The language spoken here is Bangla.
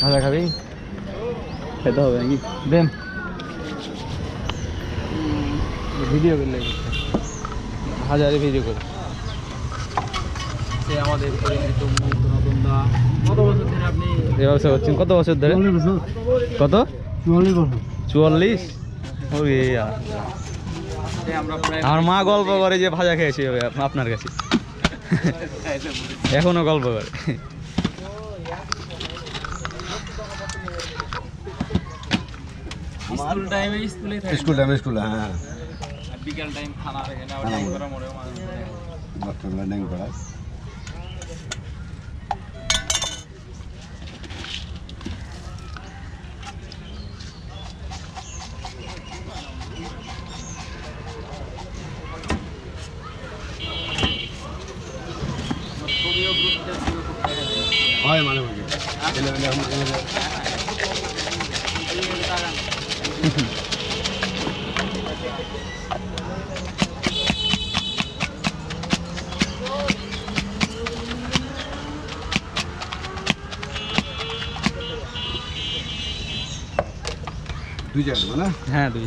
ভাজা খাবি? খেতে হবে নাকি? দেন ভিডিও করলে হাজারে ভিডিও করে আমাদের কত বছর ধরে আপনি ব্যবসা করছেন? কত বছর ধরে? কত? 44 বছর। 44? ওরে আমার মা গল্প করে যে ভাজা খেয়েছি আপনার কাছে, এখনো গল্প করে। স্কুল টাইমে স্কুলে, হ্যাঁ, বিকেল টাইম খানা থাকে না, টাইম করা মরে ডাইং করা। হয় মানে মাঝে দুই জায়গা না? হ্যাঁ, দুই